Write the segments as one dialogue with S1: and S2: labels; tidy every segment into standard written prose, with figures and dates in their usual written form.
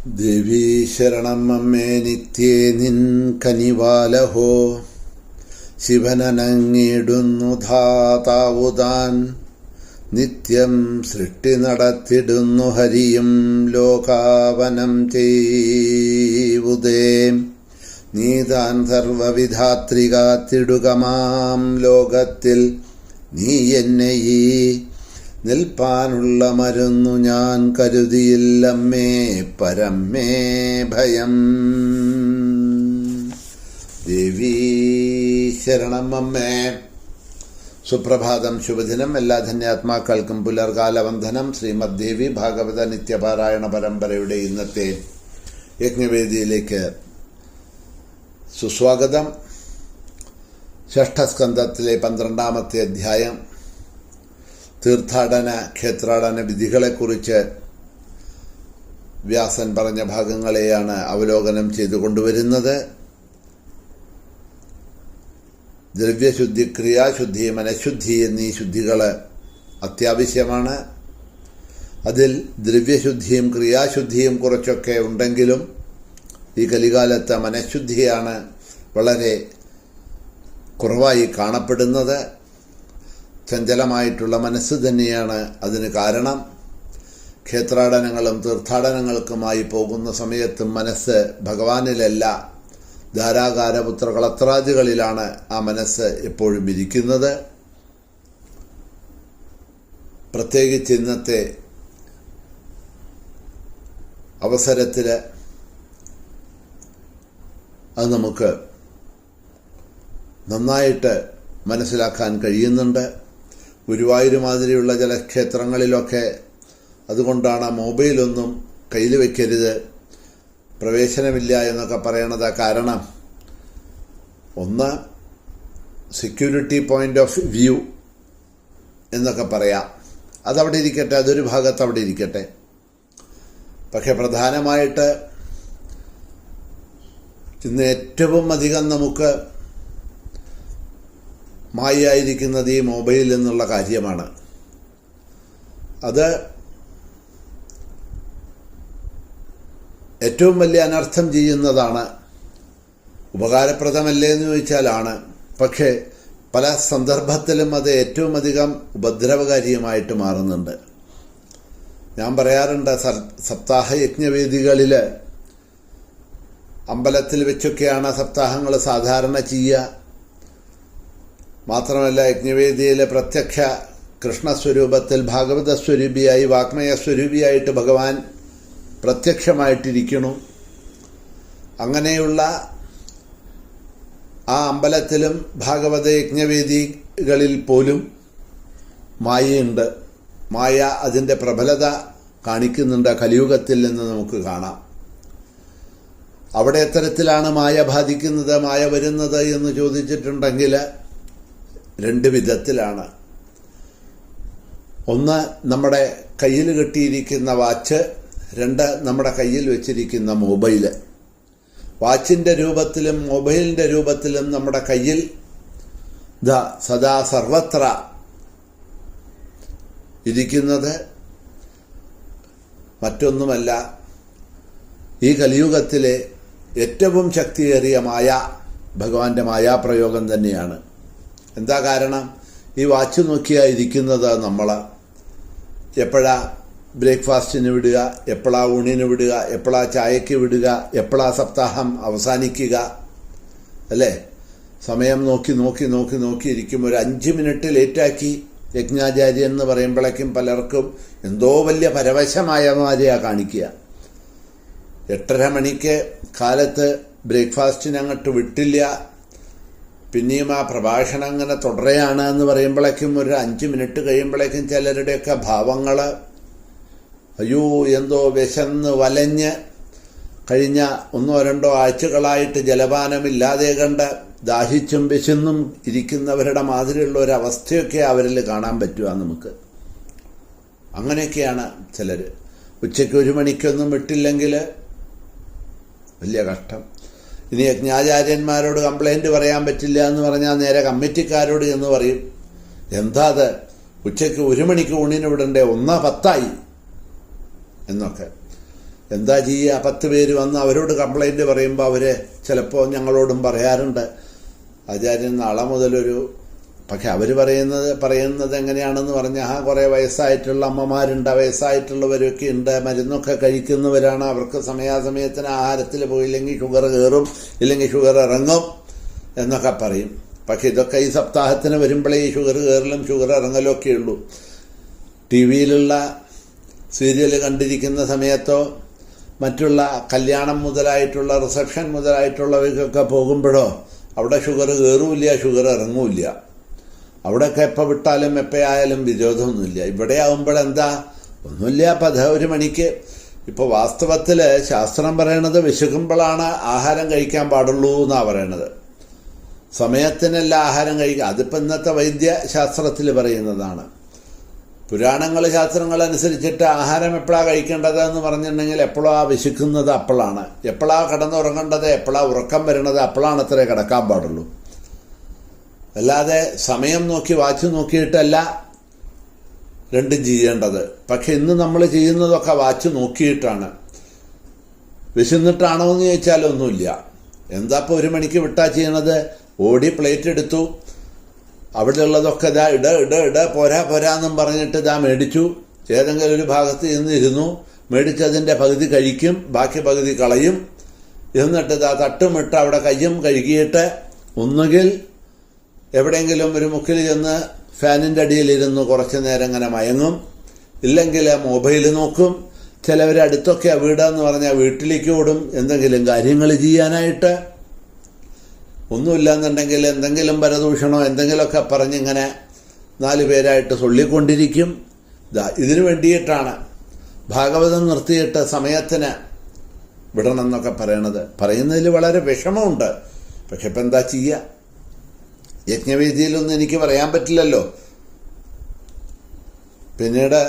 S1: ദേവീ ശരണം അമ്മേ നിത്യേ നിൻ കനിവാലഹോ. ശിവനനങ്ങിടുന്നു ധാതാവുതാൻ നിത്യം സൃഷ്ടി നടത്തിടുന്നു ഹരിയും ലോകാവനം ചെയ്വുതേ. നീതാൻ സർവവിധാത്രി കാത്തിടുകമാം ലോകത്തിൽ നീ എന്നെ ഈ നിൽപ്പാനുള്ള മരുന്നു ഞാൻ കരുതിയില്ലമ്മേ പരമേ ഭയം. ദേവീ ശരണം അമ്മേ. സുപ്രഭാതം, ശുഭദിനം. എല്ലാ ധന്യാത്മാക്കൾക്കും പുലർകാലവന്ദനം. ശ്രീമദ് ദേവി ഭാഗവത നിത്യപാരായണ പരമ്പരയുടെ ഇന്നത്തെ യജ്ഞവേദിയിലേക്ക് സുസ്വാഗതം. ഷഷ്ഠസ്കന്ധത്തിലെ 12-ാമത്തെ അധ്യായം തീർത്ഥാടന ക്ഷേത്രാടന വിധികളെക്കുറിച്ച് വ്യാസൻ പറഞ്ഞ ഭാഗങ്ങളെയാണ് അവലോകനം ചെയ്തുകൊണ്ടുവരുന്നത്. ദ്രവ്യശുദ്ധി, ക്രിയാശുദ്ധി, മനഃശുദ്ധി എന്നീ ശുദ്ധികൾ അത്യാവശ്യമാണ്. അതിൽ ദ്രവ്യശുദ്ധിയും ക്രിയാശുദ്ധിയും കുറച്ചൊക്കെ ഉണ്ടെങ്കിലും ഈ കലികാലത്ത് മനഃശുദ്ധിയാണ് വളരെ കുറവായി കാണപ്പെടുന്നത്. ചഞ്ചലമായിട്ടുള്ള മനസ്സ് തന്നെയാണ് അതിന് കാരണം. ക്ഷേത്രാടനങ്ങളും തീർത്ഥാടനങ്ങൾക്കുമായി പോകുന്ന സമയത്തും മനസ്സ് ഭഗവാനിലല്ല, ധാരാകാരപുത്ര കളത്രാദികളിലാണ് ആ മനസ്സ് എപ്പോഴും ഇരിക്കുന്നത്. പ്രത്യേകിച്ച് ഇന്നത്തെ അവസരത്തിൽ അത് നമുക്ക് നന്നായിട്ട് മനസ്സിലാക്കാൻ കഴിയുന്നുണ്ട്. ഗുരുവായൂർ മാതിരിയുള്ള ചില ക്ഷേത്രങ്ങളിലൊക്കെ അതുകൊണ്ടാണ് മൊബൈലൊന്നും കയ്യിൽ വയ്ക്കരുത്, പ്രവേശനമില്ല എന്നൊക്കെ പറയണത്. കാരണം ഒന്ന്, സെക്യൂരിറ്റി പോയിന്റ് ഓഫ് വ്യൂ എന്നൊക്കെ പറയാം. അതവിടെ ഇരിക്കട്ടെ, അതൊരു ഭാഗത്ത് അവിടെ ഇരിക്കട്ടെ. പക്ഷെ പ്രധാനമായിട്ട് ഇന്ന് ഏറ്റവും അധികം നമുക്ക് മായയായിരിക്കുന്നത് ഈ മൊബൈൽ എന്നുള്ള കാര്യമാണ്. അത് ഏറ്റവും വലിയ അനർത്ഥം ചെയ്യുന്നതാണ്. ഉപകാരപ്രദമല്ലേ എന്ന് ചോദിച്ചാലാണ്. പക്ഷേ പല സന്ദർഭത്തിലും അത് ഏറ്റവും അധികം ഉപദ്രവകാരിയുമായിട്ട് മാറുന്നുണ്ട്. ഞാൻ പറയാറുണ്ട്, സപ്താഹ യജ്ഞവേദികളിൽ അമ്പലത്തിൽ വെച്ചൊക്കെയാണ് സപ്താഹങ്ങൾ സാധാരണ ചെയ്യുക. മാത്രമല്ല യജ്ഞവേദിയിലെ പ്രത്യക്ഷ കൃഷ്ണസ്വരൂപത്തിൽ ഭാഗവത സ്വരൂപിയായി, വാഗ്മയ സ്വരൂപിയായിട്ട് ഭഗവാൻ പ്രത്യക്ഷമായിട്ടിരിക്കുന്നു. അങ്ങനെയുള്ള ആ അമ്പലത്തിലും ഭാഗവത യജ്ഞവേദികളിൽ പോലും മായയുണ്ട്. മായ അതിൻ്റെ പ്രബലത കാണിക്കുന്നുണ്ട് കലിയുഗത്തിൽ നിന്ന് നമുക്ക് കാണാം. അവിടെ എത്തരത്തിലാണ് മായ ബാധിക്കുന്നത്, മായ വരുന്നത് എന്ന് ചോദിച്ചിട്ടുണ്ടെങ്കിൽ രണ്ട് വിധത്തിലാണ്. ഒന്ന്, നമ്മുടെ കയ്യിൽ കെട്ടിയിരിക്കുന്ന വാച്ച്. രണ്ട്, നമ്മുടെ കയ്യിൽ വെച്ചിരിക്കുന്ന മൊബൈല്. വാച്ചിൻ്റെ രൂപത്തിലും മൊബൈലിൻ്റെ രൂപത്തിലും നമ്മുടെ കയ്യിൽ സദാ സർവത്ര ഇരിക്കുന്നത് മറ്റൊന്നുമല്ല, ഈ കലിയുഗത്തിലെ ഏറ്റവും ശക്തിയേറിയ മായ, ഭഗവാന്റെ മായാപ്രയോഗം തന്നെയാണ്. എന്താ കാരണം? ഈ വാച്ച് നോക്കിയാണ് ഇരിക്കുന്നത് നമ്മൾ. എപ്പോഴാ ബ്രേക്ക്ഫാസ്റ്റിന് വിടുക, എപ്പോഴാ ഊണിന് വിടുക, എപ്പോഴാ ചായയ്ക്ക് വിടുക, എപ്പോഴാ സപ്താഹം അവസാനിക്കുക, അല്ലേ? സമയം നോക്കി നോക്കി നോക്കി നോക്കിയിരിക്കും. ഒരു 5 മിനിറ്റ് ലേറ്റാക്കി യജ്ഞാചാര്യൻ എന്ന് പറയുമ്പോഴേക്കും പലർക്കും എന്തോ വലിയ പരവശമായ മാതിരിയാണ് കാണിക്കുക. 8:30 മണിക്ക് കാലത്ത് ബ്രേക്ക്ഫാസ്റ്റിന് അങ്ങോട്ട് വിട്ടില്ല, പിന്നെയും ആ പ്രഭാഷണം അങ്ങനെ തുടരുകയാണ് എന്ന് പറയുമ്പോഴേക്കും ഒരു 5 മിനിറ്റ് കഴിയുമ്പോഴേക്കും ചിലരുടെയൊക്കെ ഭാവങ്ങൾ, അയ്യോ എന്തോ വിശന്ന് വലഞ്ഞ് കഴിഞ്ഞ 1-2 ആഴ്ചകളായിട്ട് ജലപാനമില്ലാതെ കണ്ട് ദാഹിച്ചും വിശന്നും ഇരിക്കുന്നവരുടെ മാതിരിയുള്ള ഒരവസ്ഥയൊക്കെ അവരിൽ കാണാൻ പറ്റുക നമുക്ക്. അങ്ങനെയൊക്കെയാണ് ചിലർ. ഉച്ചയ്ക്ക് 1 മണിക്കൊന്നും വിട്ടില്ലെങ്കിൽ വലിയ കഷ്ടം. ഇനി യജ്ഞാചാര്യന്മാരോട് കംപ്ലൈൻറ്റ് പറയാൻ പറ്റില്ല എന്ന് പറഞ്ഞാൽ നേരെ കമ്മിറ്റിക്കാരോട് എന്ന് പറയും, എന്താ അത് ഉച്ചയ്ക്ക് 1 മണിക്ക് ഊണിന് വിടണ്ടേ, 1:10 എന്നൊക്കെ. എന്താ ചെയ്യുക? 10 പേര് വന്ന് അവരോട് കംപ്ലൈൻറ്റ് പറയുമ്പോൾ അവർ ചിലപ്പോൾ ഞങ്ങളോടും പറയാറുണ്ട്, ആചാര്യൻ നാളെ മുതലൊരു, പക്ഷെ അവർ പറയുന്നത് എങ്ങനെയാണെന്ന് പറഞ്ഞാൽ, കുറേ വയസ്സായിട്ടുള്ള അമ്മമാരുണ്ട്, വയസ്സായിട്ടുള്ളവരൊക്കെ ഉണ്ട്, മരുന്നൊക്കെ കഴിക്കുന്നവരാണ്, അവർക്ക് സമയാസമയത്തിന് ആഹാരത്തിൽ പോയില്ലെങ്കിൽ ഷുഗർ കയറും, ഇല്ലെങ്കിൽ ഷുഗർ ഇറങ്ങും എന്നൊക്കെ പറയും. പക്ഷെ ഇതൊക്കെ ഈ സപ്താഹത്തിന് വരുമ്പോഴേ ഈ ഷുഗർ കയറലും ഷുഗർ ഇറങ്ങലും ഒക്കെ ഉള്ളൂ. ടി വിയിലുള്ള സീരിയൽ കണ്ടിരിക്കുന്ന സമയത്തോ മറ്റുള്ള കല്യാണം മുതലായിട്ടുള്ള റിസപ്ഷൻ മുതലായിട്ടുള്ളവയ്ക്കൊക്കെ പോകുമ്പോഴോ അവിടെ ഷുഗർ കയറുമില്ല, ഷുഗർ ഇറങ്ങുമില്ല. അവിടെയൊക്കെ എപ്പോൾ വിട്ടാലും എപ്പോഴായാലും വിരോധമൊന്നുമില്ല. ഇവിടെ ആകുമ്പോഴെന്താ, ഒന്നുമില്ല, 1 മണിക്ക്. ഇപ്പോൾ വാസ്തവത്തിൽ ശാസ്ത്രം പറയണത് വിശക്കുമ്പോഴാണ് ആഹാരം കഴിക്കാൻ പാടുള്ളൂ എന്നാണ് പറയണത്. സമയത്തിനല്ല ആഹാരം കഴിക്കുക. അതിപ്പോൾ ഇന്നത്തെ വൈദ്യശാസ്ത്രത്തിൽ പറയുന്നതാണ്. പുരാണങ്ങൾ ശാസ്ത്രങ്ങളനുസരിച്ചിട്ട് ആഹാരം എപ്പോഴാണ് കഴിക്കേണ്ടതെന്ന് പറഞ്ഞിട്ടുണ്ടെങ്കിൽ എപ്പോഴാണ് വിശക്കുന്നത് അപ്പോഴാണ്, എപ്പോഴാണ് കിടന്നുറങ്ങേണ്ടത്, എപ്പോഴാണ് ഉറക്കം വരുന്നത് അപ്പോഴാണ് അത്രേ കിടക്കാൻ പാടുള്ളൂ. അല്ലാതെ സമയം നോക്കി വാച്ച് നോക്കിയിട്ടല്ല രണ്ടും ചെയ്യേണ്ടത്. പക്ഷെ ഇന്ന് നമ്മൾ ചെയ്യുന്നതൊക്കെ വാച്ച് നോക്കിയിട്ടാണ്. വിശന്നിട്ടാണോ എന്ന് ചോദിച്ചാൽ ഒന്നുമില്ല. എന്താ ഇപ്പോൾ 1 മണിക്ക് വിട്ടാ ചെയ്യണത്? ഓടി പ്ലേറ്റ് എടുത്തു, അവിടെ ഉള്ളതൊക്കെ ഇതാ ഇട പോരാന്നും പറഞ്ഞിട്ട് ഇതാ മേടിച്ചു, ഏതെങ്കിലും ഒരു ഭാഗത്ത് ഇരുന്നു മേടിച്ചതിൻ്റെ പകുതി കഴിക്കും, ബാക്കി പകുതി കളയും. എന്നിട്ട് ഇതാ തട്ടുമിട്ട് അവിടെ കയ്യും കഴുകിയിട്ട് ഒന്നുകിൽ എവിടെയെങ്കിലും ഒരു മുക്കിൽ ചെന്ന് ഫാനിൻ്റെ അടിയിലിരുന്ന് കുറച്ച് നേരം ഇങ്ങനെ മയങ്ങും, ഇല്ലെങ്കിൽ മൊബൈൽ നോക്കും. ചിലവർ അടുത്തൊക്കെ വീടെന്ന് പറഞ്ഞാൽ വീട്ടിലേക്ക് ഓടും എന്തെങ്കിലും കാര്യങ്ങൾ ചെയ്യാനായിട്ട്. ഒന്നുമില്ലാന്നുണ്ടെങ്കിൽ എന്തെങ്കിലും പരദൂഷണോ എന്തെങ്കിലുമൊക്കെ പറഞ്ഞിങ്ങനെ 4 പേരായിട്ട് ചൊല്ലിക്കൊണ്ടിരിക്കും. ഇതിനു വേണ്ടിയിട്ടാണ് ഭാഗവതം നിർത്തിയിട്ട് സമയത്തിന് വിടണം എന്നൊക്കെ പറയുന്നതിൽ വളരെ വിഷമമുണ്ട്. പക്ഷെ ഇപ്പം എന്താ ചെയ്യുക? യജ്ഞവേദിയിലൊന്നും എനിക്ക് പറയാൻ പറ്റില്ലല്ലോ. പിന്നീട്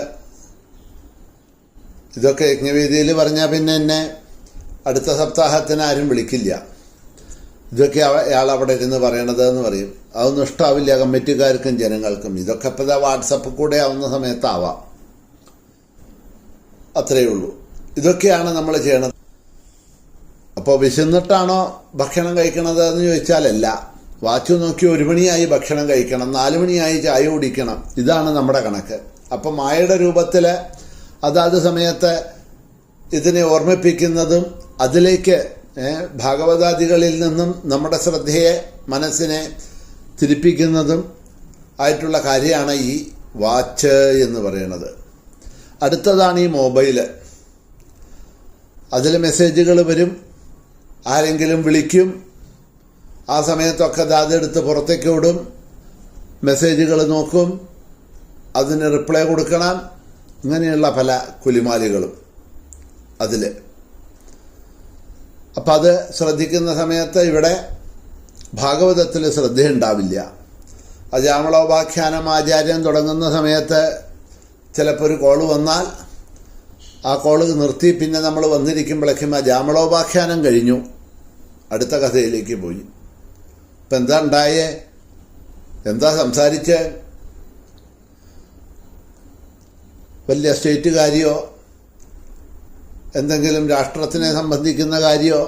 S1: ഇതൊക്കെ യജ്ഞവേദിയിൽ പറഞ്ഞാൽ പിന്നെ എന്നെ അടുത്ത സപ്താഹത്തിന് ആരും വിളിക്കില്ല. ഇതൊക്കെ അയാൾ അവിടെ ഇരുന്ന് പറയണത് എന്ന് പറയും. അതൊന്നും ഇഷ്ടാവില്ല കമ്മിറ്റിക്കാർക്കും ജനങ്ങൾക്കും. ഇതൊക്കെ ഇപ്പോൾ വാട്സപ്പിൽ കൂടെ ആവുന്ന സമയത്താവാം. അത്രയേ ഉള്ളൂ. ഇതൊക്കെയാണ് നമ്മൾ ചെയ്യണത്. അപ്പോൾ വിശന്നിട്ടാണോ ഭക്ഷണം കഴിക്കണത് എന്ന് ചോദിച്ചാലല്ല. വാച്ച് നോക്കി 1 മണിയായി ഭക്ഷണം കഴിക്കണം, 4 മണിയായി ചായ കുടിക്കണം. ഇതാണ് നമ്മുടെ കണക്ക്. അപ്പം മായയുടെ രൂപത്തിൽ അതാത് സമയത്ത് ഇതിനെ ഓർമ്മിപ്പിക്കുന്നതും അതിലേക്ക് ഭാഗവതാദികളിൽ നിന്നും നമ്മുടെ ശ്രദ്ധയെ മനസ്സിനെ തിരിപ്പിക്കുന്നതും ആയിട്ടുള്ള കാര്യമാണ് ഈ വാച്ച് എന്ന് പറയുന്നത്. അടുത്തതാണ് ഈ മൊബൈല്. അതിൽ മെസ്സേജുകൾ വരും, ആരെങ്കിലും വിളിക്കും, ആ സമയത്തൊക്കെ അതെടുത്ത് പുറത്തേക്ക് വിടും, മെസ്സേജുകൾ നോക്കും, അതിന് റിപ്ലൈ കൊടുക്കണം. ഇങ്ങനെയുള്ള പല കുലിമാലികളും അതിൽ. അപ്പം അത് ശ്രദ്ധിക്കുന്ന സമയത്ത് ഇവിടെ ഭാഗവതത്തിൽ ശ്രദ്ധയുണ്ടാവില്ല. അജാമളോപാഖ്യാനം ആചാര്യൻ തുടങ്ങുന്ന സമയത്ത് ചിലപ്പോൾ ഒരു കോള് വന്നാൽ ആ കോള് നിർത്തി പിന്നെ നമ്മൾ വന്നിരിക്കുമ്പോഴേക്കും അജാമളോപാഖ്യാനം കഴിഞ്ഞു, അടുത്ത കഥയിലേക്ക് പോയി. ഇപ്പം എന്താ ഉണ്ടായേ, എന്താ സംസാരിച്ച്? വലിയ സ്റ്റേറ്റ് കാര്യമോ എന്തെങ്കിലും രാഷ്ട്രത്തിനെ സംബന്ധിക്കുന്ന കാര്യമോ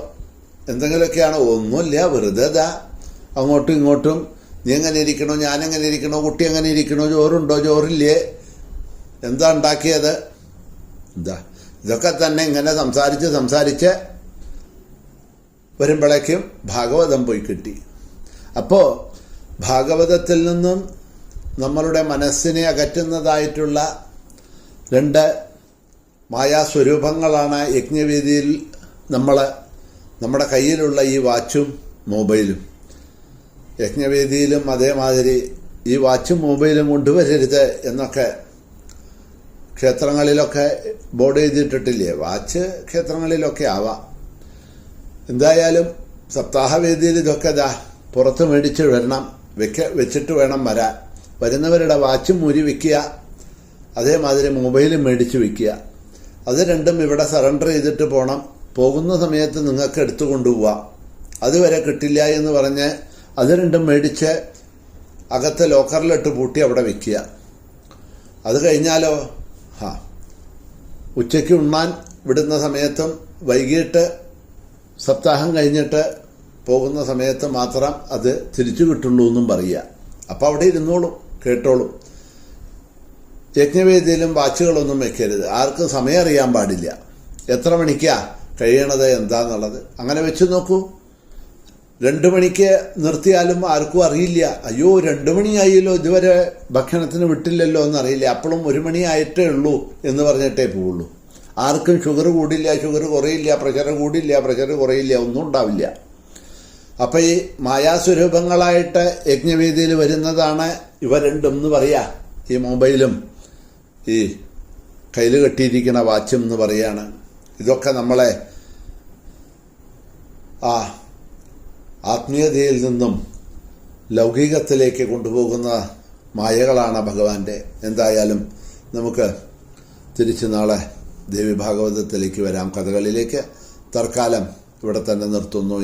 S1: എന്തെങ്കിലുമൊക്കെയാണോ? ഒന്നുമില്ല, വെറുതെ അങ്ങോട്ടും ഇങ്ങോട്ടും നീ എങ്ങനെ ഇരിക്കണോ, ഞാനെങ്ങനെ ഇരിക്കണോ, കുട്ടി എങ്ങനെ ഇരിക്കണോ, ചോറുണ്ടോ, ചോറില്ലേ, എന്താ ഉണ്ടാക്കിയത്, ഇതൊക്കെ തന്നെ ഇങ്ങനെ സംസാരിച്ച് വരുമ്പോഴേക്കും ഭാഗവതം പോയി കിട്ടി. അപ്പോൾ ഭാഗവതത്തിൽ നിന്നും നമ്മളുടെ മനസ്സിനെ അകറ്റുന്നതായിട്ടുള്ള 2 മായാസ്വരൂപങ്ങളാണ് യജ്ഞവേദിയിൽ നമ്മുടെ കയ്യിലുള്ള ഈ വാച്ചും മൊബൈലും. യജ്ഞവേദിയിലും അതേമാതിരി ഈ വാച്ചും മൊബൈലും കൊണ്ടുവരരുത് എന്നൊക്കെ ക്ഷേത്രങ്ങളിലൊക്കെ ബോർഡ് ചെയ്തിട്ടിട്ടില്ലേ. വാച്ച് ക്ഷേത്രങ്ങളിലൊക്കെ ആവാം. എന്തായാലും സപ്താഹവേദിയിൽ ഇതൊക്കെ പുറത്ത് മേടിച്ച് വരണം, വെച്ചിട്ട് വേണം വരാൻ. വരുന്നവരുടെ വാച്ചും മൂരി വയ്ക്കുക, അതേമാതിരി മൊബൈലും മേടിച്ച് വയ്ക്കുക. അത് രണ്ടും ഇവിടെ സറണ്ടർ ചെയ്തിട്ട് പോകണം. പോകുന്ന സമയത്ത് നിങ്ങൾക്ക് എടുത്തു കൊണ്ടുപോവാം. അതുവരെ കിട്ടില്ല എന്ന് പറഞ്ഞ് അത് രണ്ടും മേടിച്ച് അകത്ത് ലോക്കറിലിട്ട് പൂട്ടി അവിടെ വയ്ക്കുക. അത് കഴിഞ്ഞാലോ ഉച്ചയ്ക്ക് ഉണ്ണാൻ വിടുന്ന സമയത്തും വൈകിട്ട് സപ്താഹം കഴിഞ്ഞിട്ട് പോകുന്ന സമയത്ത് മാത്രം അത് തിരിച്ചു കിട്ടുള്ളൂ എന്നും പറയുക. അപ്പം അവിടെ ഇരുന്നോളും, കേട്ടോളും. യജ്ഞവേദിയിലും വാച്ചുകളൊന്നും വെക്കരുത്. ആർക്കും സമയം അറിയാൻ പാടില്ല. എത്ര മണിക്കാ കഴിയണത് എന്താന്നുള്ളത് അങ്ങനെ വെച്ച് നോക്കൂ. 2 മണിക്ക് നിർത്തിയാലും ആർക്കും അറിയില്ല. അയ്യോ 2 മണിയായല്ലോ, ഇതുവരെ ഭക്ഷണത്തിന് വിട്ടില്ലല്ലോ എന്നറിയില്ല. അപ്പോഴും 1 മണിയായിട്ടേ ഉള്ളൂ എന്ന് പറഞ്ഞിട്ടേ പോവുള്ളൂ. ആർക്കും ഷുഗർ കൂടില്ല, ഷുഗർ കുറയില്ല, പ്രഷർ കൂടില്ല, പ്രഷർ കുറയില്ല, ഒന്നും ഉണ്ടാവില്ല. അപ്പം ഈ മായാസ്വരൂപങ്ങളായിട്ട് യജ്ഞവേദിയിൽ വരുന്നതാണ് ഇവ രണ്ടും എന്ന് പറയാ. ഈ മൊബൈലും ഈ കയ്യിൽ കെട്ടിയിരിക്കുന്ന വാച്ചും എന്ന് പറയാണ്. ഇതൊക്കെ നമ്മളെ ആ ആത്മീയതയിൽ നിന്നും ലൗകികത്തിലേക്ക് കൊണ്ടുപോകുന്ന മായകളാണ് ഭഗവാന്റെ. എന്തായാലും നമുക്ക് തിരിച്ച് നാളെ ദേവി ഭാഗവതത്തിലേക്ക് വരാം, കഥകളിലേക്ക്. തൽക്കാലം ഇവിടെ തന്നെ നിർത്തുന്നു.